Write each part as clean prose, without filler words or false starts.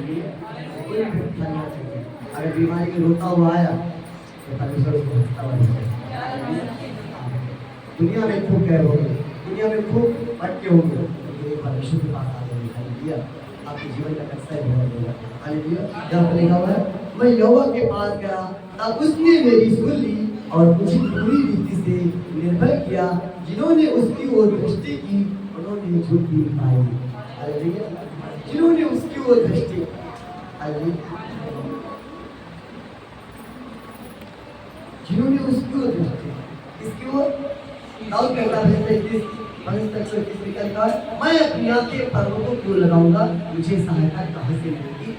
Hallelujah. कोई भी खाना चाहिए, अगर बीमारी में रोता हुआ आया तो परमेश्वर उसको हंसता हुआ दिखेगा। दुनिया में खूब गए होंगे, दुनिया में खूब भटके होंगे, तो ये परमेश्वर के पास आ जाएंगे। हालेलुया। आपके जीवन का नक्शा बदल देगा। हालेलुया। जहाँ पर लिखा हुआ है, मैं यहोवा के पास गया तब उसने मेरी सुन ली और मुझे पूरी रीति से निर्भय किया। जिन्होंने उसकी ओर दृष्टि की उन्होंने झूठी पाई। हालेलुया। जिन्होंने उसकी ओर दृष्टि, हालेलुया, जिन्होंने उसकी ओर दृष्टि, इसकी ओर दाऊद कहता है, मैं अपनी आंखें पर्वतों की ओर लगाऊंगा, मुझे सहायता कहां से मिलेगी?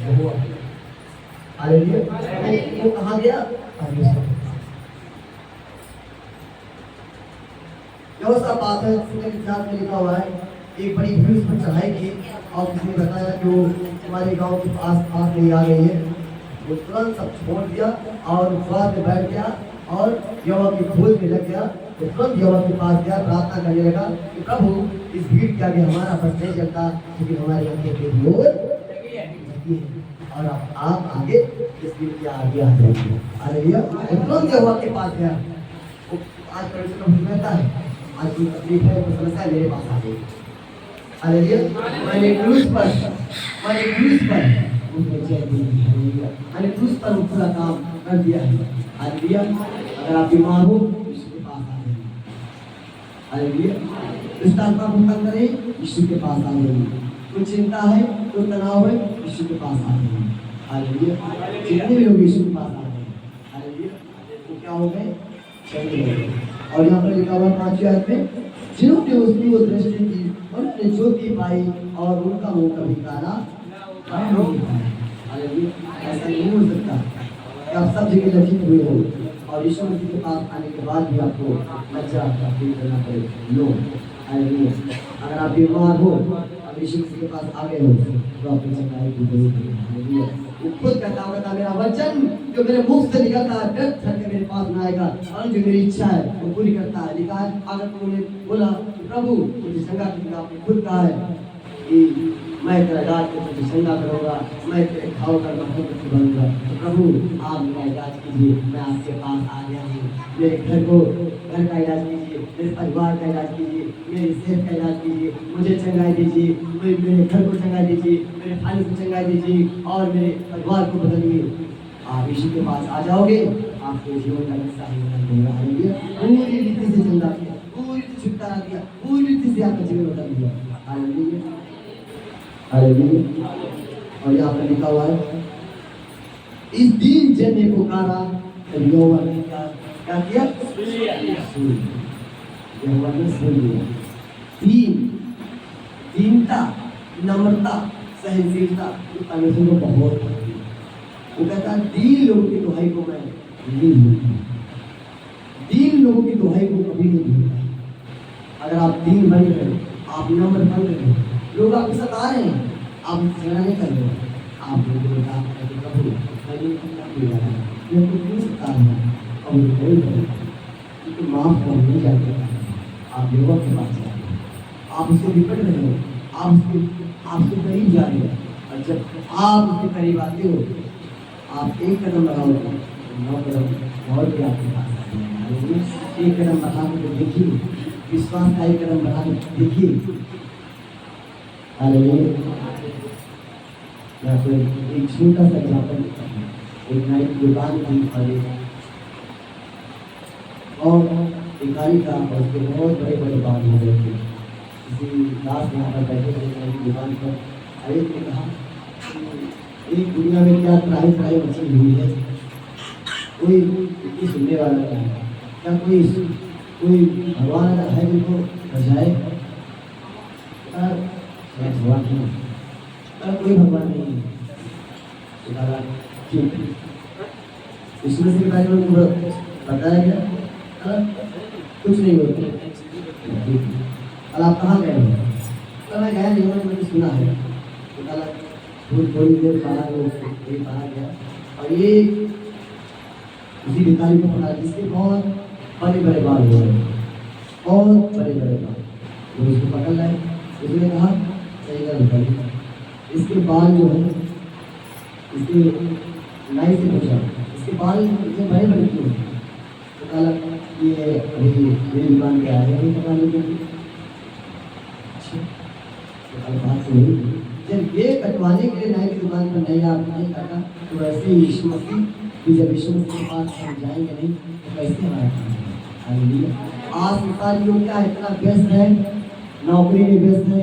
यहोवा। हालेलुया। वो कहां गया? परमेश्वर। यहोशापात है, इतिहास में लिखा हुआ है, एक बड़ी भीड़ उस पर चढ़ाई की और किसी ने बताया कि वो हमारे गांव के पास नहीं आ गई है। वो तुरंत सब छोड़ दिया और उपवास में बैठ गया और यहोवा की खोज में लग गया। तो तुरंत यहोवा के पास गया, प्रार्थना करने लगा कि प्रभु इस भीड़ के आगे हमारा बस नहीं चलता, क्योंकि हमारी आंखें तेरी ओर लगी है और आप आगे इस भीड़ के आगे आ जाइए। हालेलुया। तुरंत यहोवा के पास गया। आज परमेश्वर का कहता है, आज कोई तकलीफ है, कोई समस्या मेरे पास आ गई। हालेलुया। मैंने क्रूस पर उनको जय दी। हालेलुया। मैंने क्रूस पर पूरा काम कर दिया है। हालेलुया। अगर आप बीमार हो, यीशु के पास आ जाइए। हालेलुया। दुष्ट आत्मा को तंग करे, यीशु के पास आ जाइए। कोई चिंता है, कोई तनाव है, यीशु के पास आ जाइए। हालेलुया। जितने भी लोग यीशु के पास आ गए, हालेलुया, वो क्या हो गए? चले गए। और यहाँ पर लिखा हुआ 5वें आयत में, जिन्होंने उसकी ओर दृष्टि की उन्होंने ज्योति पाई और उनका मुंह कभी काला नहीं हुआ। हालेलुया। ऐसा नहीं हो सकता कि आप सब जगह लज्जित हुए हो और यीशु मसीह के पास आने के बाद भी आपको लज्जा फील करना पड़े। नो। हालेलुया। अगर आप बीमार हो और यीशु मसीह के पास आ गए हो तो आपकी चंगाई की जरूरत है। हालेलुया। वो खुद कहता होगा, मेरा वचन जो मेरे मुख से निकलता है व्यर्थ करके मेरे पास न आएगा, और जो मेरी इच्छा है वो पूरी करता है। लिखा है, अगर तुमने बोला प्रभु मुझे चंगा करेगा, आपने खुद कहा है कि मैं तेरा इलाज करके तुझे चंगा करूँगा, मैं तेरे घाव का महत्व बनूंगा। तो प्रभु आप मेरा इलाज कीजिए, मैं आपके पास आ गया हूँ। मेरे घर का इलाज कीजिए, मेरे परिवार का इलाज कीजिए, मेरी सेहत का इलाज कीजिए, मुझे चंगाई दीजिए, मेरे घर को चंगाई दीजिए, मेरे फाइनेंस को चंगाई दीजिए और मेरे परिवार को बदलिए। आप यीशु के पास आ जाओगे, आपके जीवन का नक्शा पूरी रीति से चंगा किया, पूरी रीति छुटकारा दिया, पूरी रीति से आपका जीवन बदल दिया। हालेलुया। हालेलुया। और यहाँ पर लिखा हुआ है, इस दीन जन ने पुकारा तो यहोवा ने क्या किया? यहोवा ने सुन लिया। दीनता, नम्रता, सहनशीलता परमेश्वर को बहुत पसंद है। वो कहता है, दीन लोगों की दुहाई को मैं नहीं भूलता, दीन लोगों की दुहाई को कभी नहीं भूलता। अगर आप दीन बन रहे, आप नम्र बन रहे, लोग आपके साथ आ रहे हैं, आप झगड़ा नहीं कर रहे, आप प्रभु माफ कर नहीं जाते, आप यहोवा के पास जाते हैं, आप उससे निकट रहे हो, आपसे करीब जा रहे हो। और जब आप उसके करीब आते हो, आप एक कदम बढ़ाओगे, 9 कदम और भी आपके पास आते हैं। एक कदम बढ़ा के देखिए, विश्वास का एक कदम बढ़ा के देखिए। हालेलुया। या फिर एक छोटा सा एग्जाम्पल, एक नाई की दुकान थी और एक गाड़ी था और उसके बहुत बड़े बड़े बाल हो गए थे। किसी दास यहाँ पर बैठे थे नाई की दुकान पर। एक ने कहा, एक दुनिया में क्या त्राही मची हुई है, कोई इतनी सुनने वाला नहीं है, क्या कोई भगवान अगर है जिनको बचाए? भगवान नहीं, कोई भगवान नहीं है। इसमें से बारे में बताया गया कुछ नहीं होता। और आप कहाँ गए हो? मैं गया नहीं, मैंने सुना है। थोड़ी देर कहा गया और ये उसी भिखारी को पकड़ा जिसके बहुत बड़े बड़े बाल हो रहे, बहुत बड़े बड़े बाल। वो उसको पकड़ लाए, उसने कहा सही गल इसके बाल जो है, इसके नाई से पूछा, इसके बाल इतने बड़े बड़े क्यों? तो कहा ये अभी मेरी दुकान पे आए हैं कटाने के लिए। अच्छा, तो कल बात हुई, जब ये कटवाने के लिए नाई की दुकान पर नहीं आप नहीं काटा, तो वैसे ही यीशु मसीह कि जब यीशु मसीह के पास हम जाएंगे नहीं तो कैसे हमारा काम होगा? हालेलुया। आज संसार लोग क्या इतना व्यस्त है, नौकरी में व्यस्त है,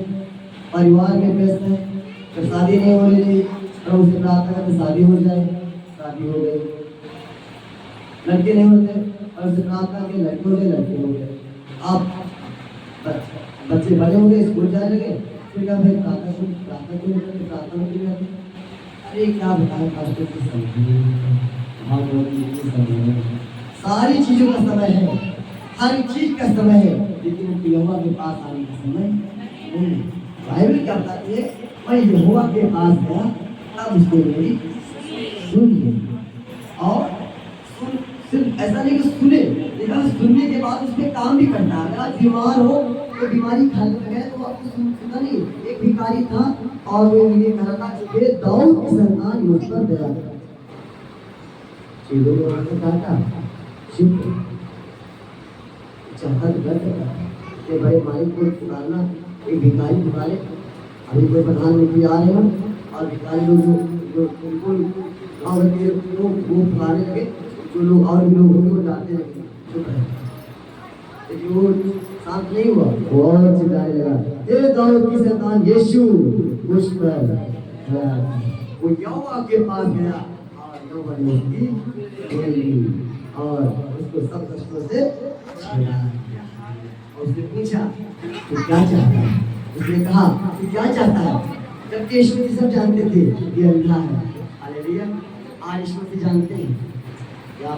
परिवार में व्यस्त है, जब शादी नहीं हो रही प्रभु से प्रार्थना करते शादी हो जाए, शादी हो गई। लड़के नहीं होते प्रभु से प्रार्थना करके लड़के हो गए, लड़के हो गए। आप बच्चे बड़े हो गए, स्कूल जाने लगे, फिर क्या भाई प्रार्थना क्यों करते, प्रार्थना क्यों करते? अरे क्या बताएं पास्टर की समझिए, भागवत की समझिए, सारी चीजों का समय है, हर चीज का समय है, लेकिन यहोवा के पास आने का समय नहीं। बाइबल क्या बताती है? मैं यहोवा के पास गया तब उसने मेरी सुन ली। और सिर्फ ऐसा नहीं कि सुने, लेकिन सुनने के बाद उसमें काम भी करता है। अगर बीमार हो तो बीमारी खाने में गए तो आपको सुनता नहीं। एक भिखारी था और वो ये कह रहा था कि दाऊद की संतान मुझ पर दया कर। चीजों को आगे काटा, शिव चाहता तो कर सकता कि भाई मालिक को पुकारना, एक भिखारी पुकारे। अभी कोई प्रधानमंत्री आ रहे हो और भिखारी लोग जो बिल्कुल गाँव के लोग वो पुकारने लगे, जो लोग और भी लोग होंगे वो जाते लगे, चुप रहे। लेकिन वो शांत नहीं हुआ, वो और चिल्लाने लगा, हे दाऊद की संतान यीशु मुझ पर दया कर। वो यहोवा के पास गया और यहोवा ने उसकी सुन ली और उसको सब कष्टों से छुड़ा। उसने पूछा तू क्या चाहता है? उसने कहा तू क्या चाहता है? जबकि यीशु मसीह सब जानते थे ये अंधा है। हालेलुया। आज यीशु मसीह जानते हैं क्या?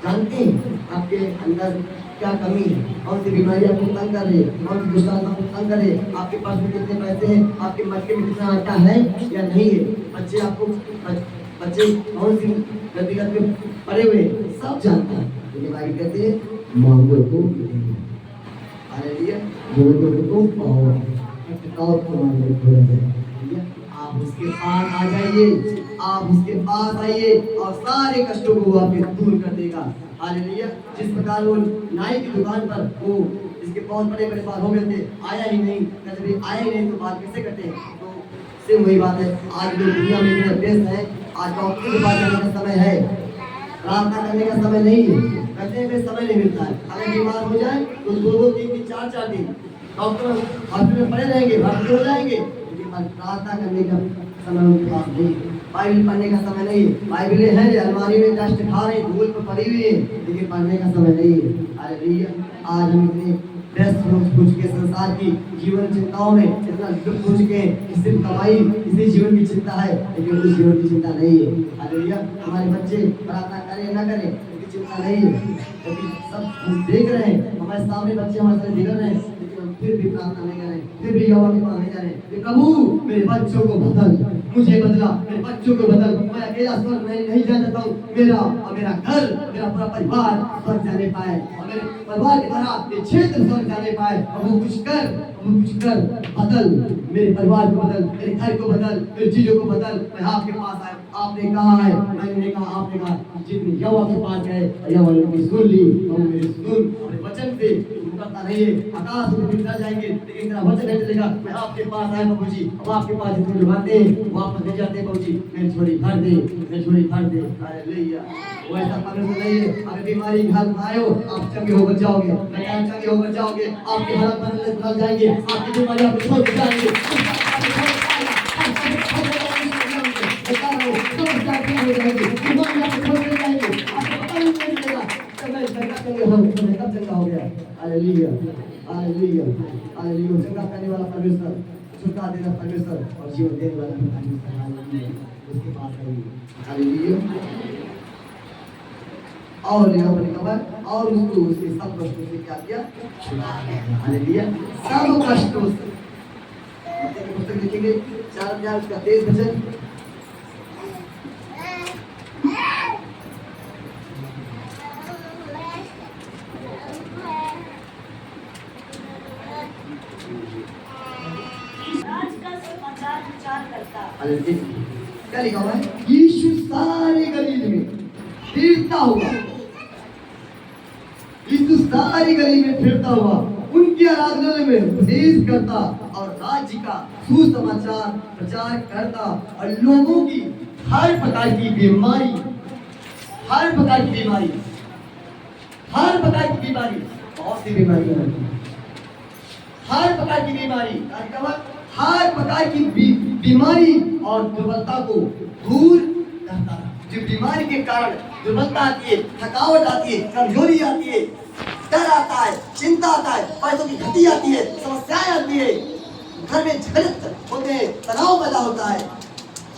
जानते हैं आपके अंदर क्या कमी है, कौन सी बीमारी आपको तंग कर रही है, कौन सी दुष्टता आपको तंग कर रही है, आपके पास में कितने पैसे हैं, आपके मटके में कितना आटा है या नहीं है, बच्चे आपको बच्चे कौन सी गतिगत में पड़े हुए, सब जानता है। लेकिन भाई कहते हैं मांगो तो हालेलुया, बोलो तो पाओ, टकाओ तो मांगो। आप उसके पास आ जाइए, आप उसके पास आइए और सारे कष्टों को वो आपके दूर कर देगा। हालेलुया। जिस प्रकार वो नाई की दुकान पर वो इसके बहुत बड़े बड़े बाल हो गए थे, आया ही नहीं, कभी आया ही नहीं तो बात कैसे करते हैं? तो सिर्फ वही बात है, आज लोग दुनिया में इतने व्यस्त हैं, आज डॉक्टर के पास जाने का समय है, प्रार्थना करने का समय नहीं है, कहते हैं समय नहीं मिलता है। अगर बीमार हो जाए तो 2-2, 3-3, 4-4 दिन डॉक्टर हॉस्पिटल में पड़े रहेंगे, भर्ती हो जाएंगे, प्रार्थना करने का समय उनके पास नहीं, बाइबल पढ़ने का समय नहीं। बाइबलें हैं अलमारी में डस्ट खा रही, धूल पर पड़ी हुई है, लेकिन पढ़ने का समय नहीं है। हालेलुया। आज हम इतने व्यस्त हो चुके संसार की जीवन चिंताओं में, इतना लुप्त हो चुके हैं कि सिर्फ कमाई इसी जीवन की चिंता है, लेकिन उस जीवन की चिंता नहीं है। हालेलुया। हमारे बच्चे प्रार्थना करें ना करें उसकी चिंता नहीं है, क्योंकि सब हम देख रहे हैं, हमारे सामने बच्चे हमारे साथ बिगड़ रहे हैं, फिर भी प्रार्थना नहीं करें, फिर भी यहोवा के पास नहीं जा रहे। प्रभु मेरे बच्चों को बदल, मुझे बदला, मेरे बच्चों को बदल, मैं अकेला स्वर्ग नहीं जा सकता हूँ, मेरा और मेरा घर, मेरा पूरा परिवार स्वर्ग जाने पाए और मेरे परिवार के द्वारा ये क्षेत्र स्वर्ग जाने पाए। प्रभु कुछ कर, प्रभु कुछ कर, बदल मेरे परिवार को बदल, मेरे घर को बदल, मेरी चीजों को बदल। मैं आपके पास आया, आपने कहा है, मैंने कहा, आपने कहा, जितने यहोवा के पास गए यहोवा ने उनकी सुन ली और मेरी सुन और वचन से करता नहीं है। आकाश में बिखर जाएंगे लेकिन तेरा वचन नहीं चलेगा। मैं आपके पास आया प्रभु जी, अब आपके पास जितने लोग आते हैं वापस नहीं जाते प्रभु जी, मेरी झोली भर दे, मेरी झोली भर दे। हालेलुया। वो ऐसा परमेश्वर नहीं है, अगर बीमारी घर में आए हो आप चंगे होकर जाओगे, मैं चंगे होकर जाओगे, आपके हालात बदल जाएंगे, आपकी बीमारी आपको छोड़ जाएंगे। Hallelujah, hallelujah, hallelujah. चंगा करने वाला परमेश्वर, छुटकारा देना परमेश्वर और जीवन देने वाला परमेश्वर। हालेलुया। उसके पास आइए। हालेलुया। और यहाँ पर लिखा है और उसको उसके सब कष्टों से क्या किया? छुड़ा दिया। हालेलुया। सब कष्टों से। मत्ती की पुस्तक लिखेंगे 4:23 वचन। प्रचार करता। अरे क्या लिखा हुआ है? यीशु सारे गलील में फिरता हुआ, यीशु सारी गली में फिरता हुआ उनकी आराधनालय में उपदेश करता और राज्य का सुसमाचार प्रचार करता और लोगों की हर प्रकार की बीमारी, हर प्रकार की बीमारी, हर प्रकार की बीमारी, बहुत सी बीमारियां हैं, हर प्रकार की बीमारी, हर प्रकार की बीमारी और दुर्बलता को दूर करता है। जो बीमारी के कारण दुर्बलता आती है, थकावट आती है, कमजोरी आती है, डर आता है, चिंता आता है, पैसों की घटी आती है, समस्याएं आती है, घर में झगड़े होते हैं, तनाव पैदा होता है,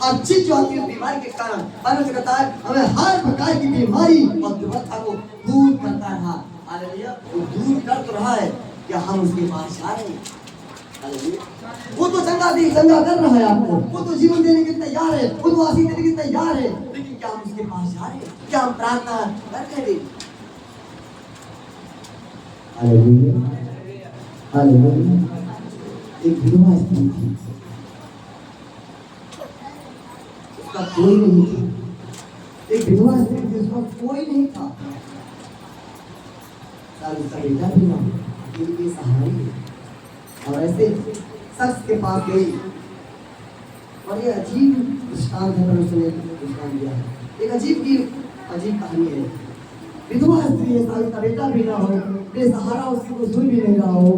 हर चीज जो आती है बीमारी के कारण परमेश्वर कहता है हमें हर प्रकार की बीमारी और दुर्बलता को दूर करता रहा। हालेलुया, वो दूर कर तो रहा है, क्या हम उसके पास जा रहे हैं? वो तो चंगा कर रहा है आपको, वो तो जीवन देने के लिए तैयार है, वो तो आशीष देने के लिए तैयार है, लेकिन क्या हम उसके पास जा रहे हैं? क्या हम प्रार्थना कर रहे हैं? Hallelujah, hallelujah. एक विधवा स्त्री थी, उसका कोई नहीं था। एक विधवा स्त्री थी, उसका कोई नहीं था। उसका बेटा भी ना, अकेले सहारे और ऐसे शख्स के पास गई और ये अजीब दृष्टांत है, उसने दृष्टांत दिया है। एक अजीब कहानी है। विधवा स्त्री है, उसका बेटा भी ना हो, बेसहारा, उसकी कोई सुन भी नहीं रहा हो,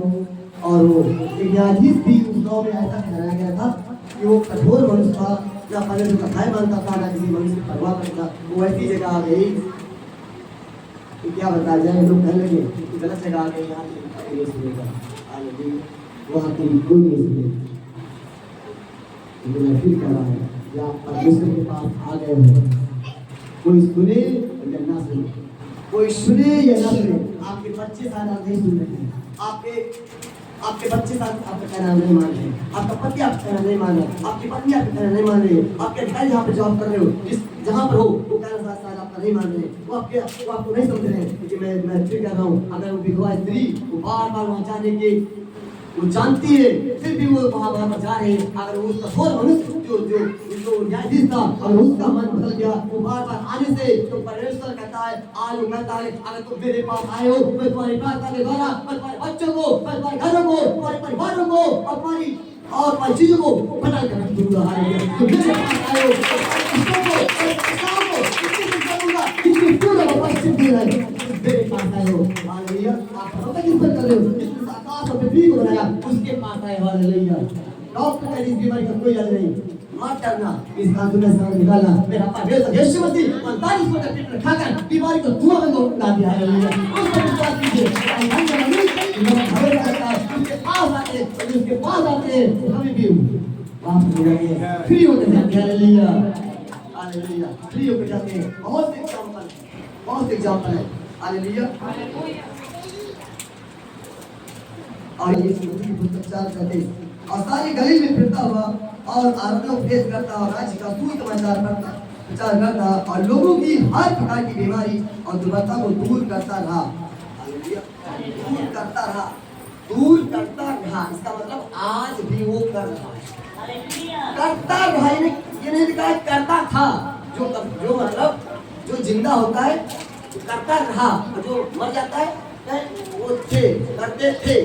और वो एक न्यायाधीश भी उस गाँव में ऐसा ठहराया गया था कि वो कठोर मनुष्य था, ना परमेश्वर का भय मानता था, ना किसी मनुष्य की परवाह करता। वो ऐसी जगह आ गई कि क्या बताया जाए, लोग कहने लगे कि गलत जगह आ गई, यहाँ नहीं सुनेगा, वहाँ कोई नहीं सुनेगा। मैं फिर कह रहा हूँ कि आप परमेश्वर के पास आ गए हो, कोई सुने या ना सुने, कोई सुने या ना सुने, आपके बच्चे सारा नहीं सुन रहे हैं, आपके बच्चे साथ आपका कहना नहीं मान रहे, आपका पति आपका कहना नहीं मान रहा, आपकी पत्नी आपका कहना नहीं मान रही, आपके अधिकारी जहाँ पे जॉब कर रहे हो, जहाँ पर हो, वो कहना साथ आपका नहीं मान रहे, वो आपको नहीं समझ रहे हैं कि मैं फिर कह रहा हूँ, अगर वो विधवा स्त्री वो बार वहाँ जाने के वो जानती है, फिर भी वो वहाँ पर जा रहे हैं। अगर वो कठोर मनुष्य जो न्यायाधीश था, अगर उसका मन बदल गया, वो बार आने से, तो परमेश्वर कहता है, आज वो कहता है, अगर तुम मेरे पास आए हो, मैं तुम्हारी प्रार्थना के द्वारा, मैं तुम्हारे बच्चों को, मैं तुम्हारे घरों को, तुम्हारे परिवारों को, और तुम्हारी चीजों को बना कर रख दूंगा। तुम मेरे पास आए हो, मेरे पास आए हो, हालेलुया। आप पता किस पर कर रहे हो? आकाश और पृथ्वी को बनाया, उसके पास आए, हालेलुया। डॉक्टर का इस बीमारी का कोई इलाज नहीं, मत डरना, इस कानून में से निकालना। मेरा पास यीशु मसीह 45 को ट्रीटमेंट खाकर बीमारी को धुआं में उड़ा दिया, हालेलुया। उस पर विश्वास कीजिए, उसके पास आते हैं, उसके पास आते हैं, कभी भी वापस हो जाते हैं, फ्री होते जाते हैं, हालेलुया, हालेलुया, फ्री होकर जाते हैं। बहुत एग्जाम्पल है, हालेलुया। और ये प्रचार करते और सारी गली में फिरता हुआ और आराधना उपदेश करता और राज्य का सुसमाचार प्रचार करता और लोगों की हर प्रकार की बीमारी और दुर्बलता को दूर करता रहा, हालेलुया, दूर करता रहा। इसका मतलब आज भी वो कर रहा है, करता रहा, ये नहीं लिखा करता था। जो मतलब जो जिंदा होता है करता रहा, जो मर जाता है वो करते थे।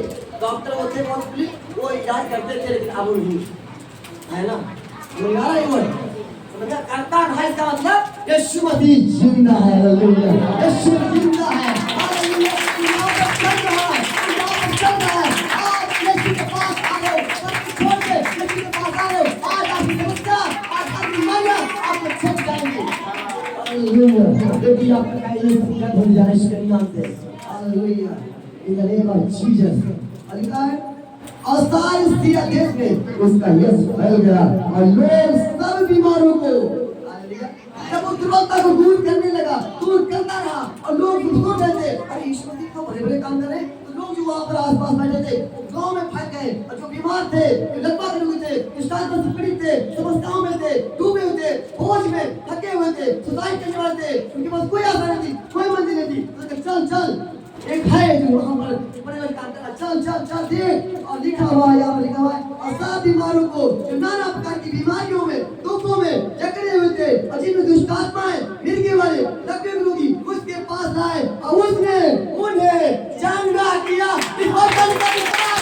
डॉक्टर वो थे मौसली, वो इलाज करते थे, लेकिन अब नहीं है ना, समझा? करता रहा, इसका मतलब यीशु मसीह जिंदा है, हालेलुया, यीशु जिंदा है, हालेलुया, चल रहा है, आज यीशु के पास आ गए, छोड़ के यीशु के पास आ गए, आज आपकी समस्या, आज आपकी बीमारियां आपको छूट जाएंगी, हालेलुया। यदि आप कहेंगे सब भूल जाए इसके नाम से, hallelujah, in the name of Jesus. और सारी सीरिया देश में उसका यश फैल गया और लोग सब बीमारों को, जब वो दुर्बलता को दूर करने लगा, दूर करता रहा और लोग उसको कहते, अरे यीशु मसीह तो बड़े बड़े काम कर रहे, तो लोग जो वहाँ पर आसपास बैठे थे गांव में फैल गए, और जो बीमार थे, जो लकवा हुए थे, से पीड़ित थे, समस्याओं में थे, डूबे हुए थे, बोझ में थके हुए थे, सुसाइड करने वाले थे, उनके पास कोई आशा नहीं थी, कोई मंजिल नहीं थी, तो चल एक है जो वहां पर बड़े बड़े काम कर चल चल चल देख, और लिखा हुआ है, यहाँ पर लिखा हुआ है, और सब बीमारों को जो नाना प्रकार की बीमारियों में, दुखों में जकड़े हुए थे, और जिनमें दुष्ट आत्माएं, मिर्गे वाले, लकवे रोगी, उसके पास लाए और उसने उन्हें चंगा किया। इस वचन का विश्वास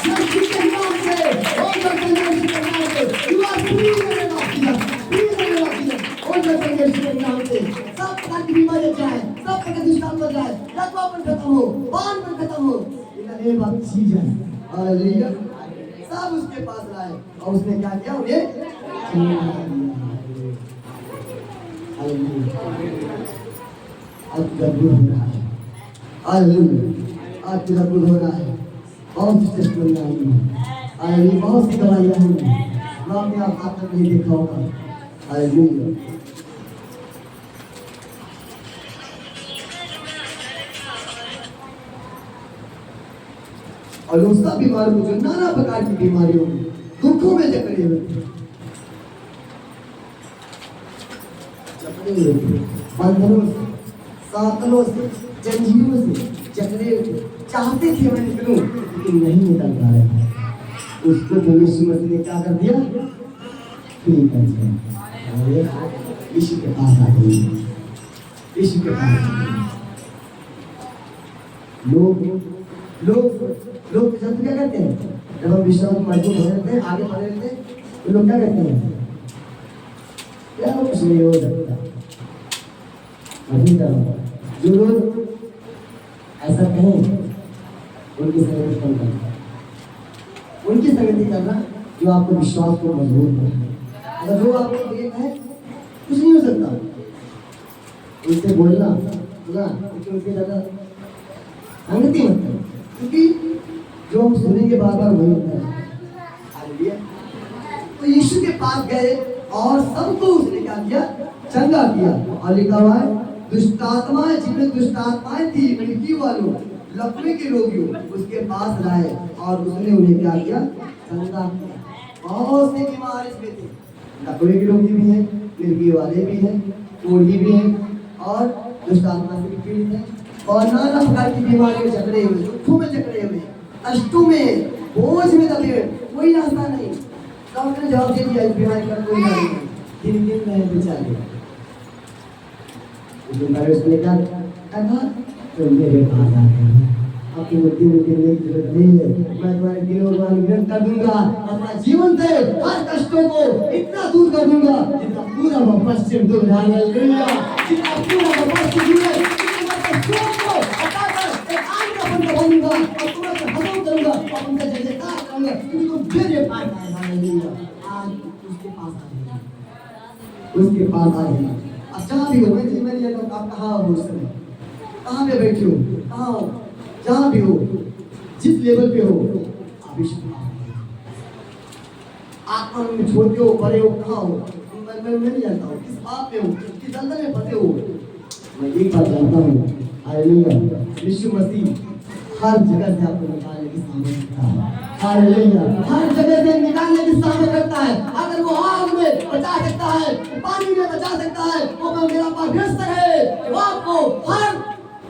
यीशु के नाम से, और यीशु के नाम से यू आर फ्री इन के नाम से सब प्रकार की बीमारियां जाए, सब प्रकार की दुष्टात्मा जाए, लकवापन खत्म हो, बानपन खत्म हो, इन एक बात चीज है। हालेलुया। सब उसके पास लाए और उसने क्या किया, उन्हें हालेलुया। आज गद्दू हो रहा है, हालेलुया। आज गद्दू हो रहा है, बहुत सी टेस्टमेंट आई है, हालेलुया। बहुत सी दवाइयां हैं, मैं अपने आप हाथ में नहीं देखा होगा, हालेलुया। और उन सब बीमारियों को, जो नाना प्रकार की बीमारियों में, दुखों में जकड़े हुए थे, बंधनों से, सातलों से, जंजीरों से जकड़े हुए थे, चाहते थे मैं निकलूं लेकिन नहीं निकल पा रहे थे। उसको यीशु मसीह ने क्या कर दिया, फ्री कर दिया। यीशु के पास आ गए, यीशु के पास आ गए। लोग क्या करते हैं, जब हम विश्वास मजबूत हो जाते हैं, आगे बढ़ जाते हैं, तो लोग क्या करते हैं, क्या कुछ नहीं हो सकता, अभी करो। जो लोग ऐसा कहें, उनकी संगति कम करना, उनकी संगति करना जो आपको विश्वास को मजबूत करे। अगर जो आपको ये कहे कुछ नहीं हो सकता, उनसे बोलना सुना, उनके ज़्यादा संगति मत करो, क्योंकि जो हम सुनेंगे बार बार वही होता है। हालेलुया। तो यीशु के पास गए और सबको उसने क्या किया, चंगा किया। और लिखा हुआ है, दुष्टात्माएं, जिनमें दुष्टात्माएं थी, मिर्गी वालों, लकवे के रोगियों, उसके पास लाए और उसने उन्हें क्या किया, चंगा किया। बहुत से बीमार इसमें थे, लकवे के रोगी भी हैं, मिर्गी वाले भी हैं, कोढ़ी भी हैं, और दुष्टात्मा से भी पीड़ित हैं, और नाना प्रकार की बीमारियों में जकड़े हुए, दुखों में जकड़े हुए, कष्टों में, बोझ में दबे हुए, कोई रास्ता नहीं। डॉक्टर ने जवाब दे दिया, इस बीमारी का कोई इलाज नहीं, दिन दिन रहे बेचारे। उसने क्या कहा, तो मेरे पास आ गए, आपकी मुट्ठी में गिरने की जरूरत नहीं है, मैं तुम्हारे दिलों को अनुग्रह कर दूंगा, अपना जीवन से हर कष्टों को इतना दूर कर दूंगा जितना पूरा वो पश्चिम दूर। हालेलुया। जितना पूरा वो पश्चिम दूर है, को हटाकर एक आग का बंदा बनूंगा और पूरा से खत्म करूंगा और उनका जयजयकार करूंगा, क्योंकि तुम मेरे पास आए। हालेलुया। आज उसके पास आ गए, उसके पास आ गए। अब जहाँ भी हो, मैंने आप कहाँ हो, उस समय कहाँ पे बैठे हो, कहाँ हो, जहाँ भी हो, जिस लेवल पे हो, आप आत्मा में छोड़ते हो, बड़े हो, कहाँ हो, मैं नहीं जानता हूँ, किस बात पे हो, किस अंदर में फंसे हो। मैं एक बात जानता हूँ, हालेलुया, यीशु मसीह हर जगह से आपको निकालने की सामर्थ्य रखता है। हालेलुया। हर जगह से निकालने की सामर्थ्य रखता है। अगर वो आग में बचा सकता है, पानी में बचा सकता है, वो मेरा परमेश्वर है, वो आपको हर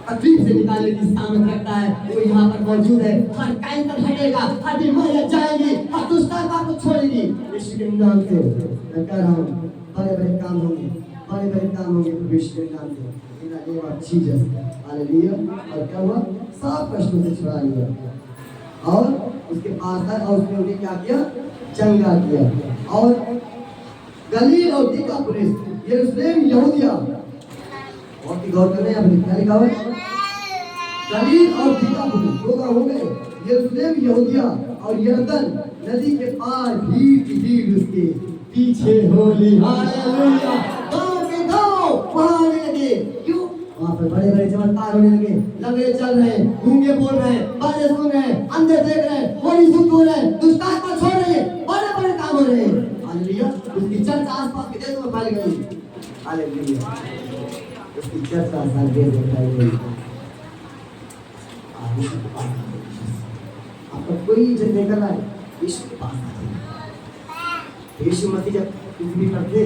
तकलीफ से निकालने की सामर्थ्य रखता है। वो यहाँ पर मौजूद है। हर कैंसर हटेगा, हर बीमारियां जाएंगी, हर दुष्टता को छोड़ेगी। यीशु के नाम से मैं कह रहा हूँ, बड़े बड़े काम होंगे, बड़े बड़े काम होंगे यीशु के नाम से। ये अच्छी जैसे हालेलुया। और क्या हुआ, सब कष्टों से छुड़ा लिया और उसके पास है, और उसने उन्हें क्या किया, चंगा किया। और गलील और दिकापुलिस, यरूशलेम, यहूदिया, बहुत ही गौर करें, अब क्या लिखा हुआ है, गलील और दिकापुलिस दो गाँव हो गए, यरूशलेम, यहूदिया और यरदन नदी के पार भीड़ की भीड़ उसके पीछे होली। हालेलुया। गाँव के गाँव वहाँ आने लगे। क्यों? वहाँ पर बड़े बड़े चमत्कार होने लगे, लंगड़े चल रहे हैं, गूंगे बोल रहे हैं, बाजे सुन रहे हैं, अंधे देख रहे हैं, होली शुद्ध हो रहे हैं, दुष्टात्मा छोड़ रहे हैं, बड़े बड़े काम हो रहे हैं। हालेलुया। उसकी चर्चा आसपास के देशों में फैल गई। हालेलुया। उसकी चर्चा सारे देश में फैल गई। आपका कोई इज्जत नहीं कर रहा है, यीशु के पास यीशु मसीह जब पृथ्वी पर थे,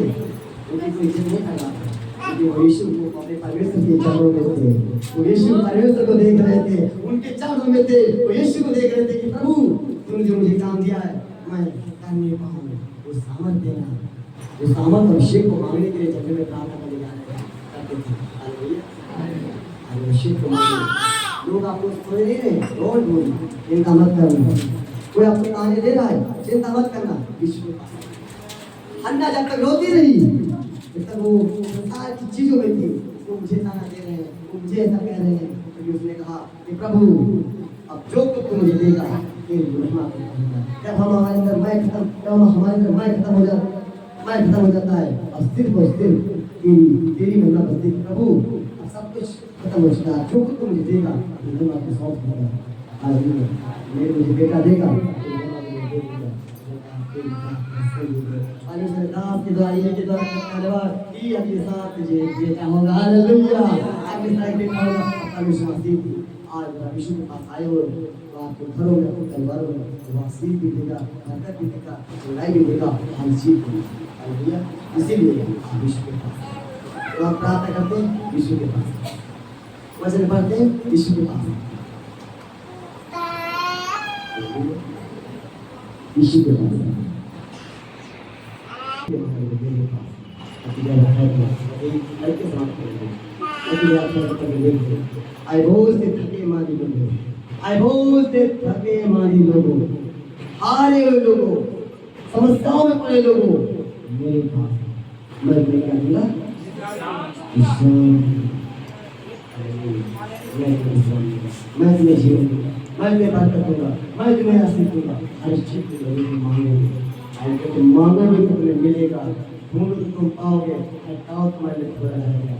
उनकी कोई इज्जत नहीं कर रहा था। इसलिए वो यीशु को अपने परमेश्वर के चरणों में थे, वो यीशु परमेश्वर को देख रहे थे, उनके चरणों में थे, वो यीशु को देख रहे थे कि प्रभु तुमने जो मुझे काम दिया है मैं कर नहीं पाऊँ, वो सामर्थ देना, वो सामर्थ अभिषेक को मांगने के लिए जब में प्रार्थना करने जा रहे करते थे। हालेलुया, अभिषेक को मांगने लोग आपको सोच नहीं रहे, रोड बोल चिंता मत करना, कोई आपको ताने दे रहा है चिंता मत करना, यीशु के पास हन्ना जब तक रोती रही जब तक वो संसार की चीजों में थी, वो मुझे ताना दे रहे हैं, वो मुझे ऐसा कह रहे हैं, तो उसने कहा कि प्रभु अब जो कुछ तुम मुझे देगा तेरी महिमा करूंगा। जब हम हमारे अंदर मैं खत्म, जब हमारे अंदर मैं खत्म हो जाता है और सिर्फ तेरी महिमा बसती है। प्रभु अब सब कुछ खत्म हो चुका है, जो कुछ तुम मुझे देगा मैं आपको सौंप दूंगा। हालेलुया, मेरे मुझे बेटा देगा परमेश्वर दास के द्वारा ये के द्वारा धन्यवाद कि आपके साथ तुझे बेटा होगा। हालेलुया, आपके साथ बेटा होगा। परमेश्वर आशीष दी आज यीशु के पास आए हो तो आपके घरों में, आपके परिवारों में वो आशीष भी देगा, बरकत भी देगा, भलाई भी देगा, हम सीख देंगे। हालेलुया, इसीलिए आप यीशु के पास तो आप प्रार्थना करते हैं, यीशु के पास वचन पढ़ते हैं, यीशु के पास यीशु के पास आई बोलते थके मानी लोगों, हारे हुए लोगों, समस्याओं में पड़े लोगों, मेरे पास मैं क्या दूंगा? मैं तुम्हें जीवन दूंगा, मैं तुम्हें बरकत दूंगा, मैं तुम्हें आशीष दूंगा। हर चीज को मांगोगे, तुम मांगोगे तो तुम्हें मिलेगा, ढूंढो तो तुम पाओगे, हटाओ तुम्हारे लिए खुला रहेगा।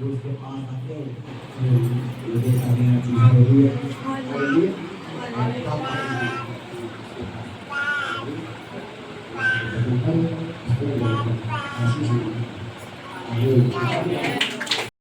उसके पास आते हैं चीज़ है।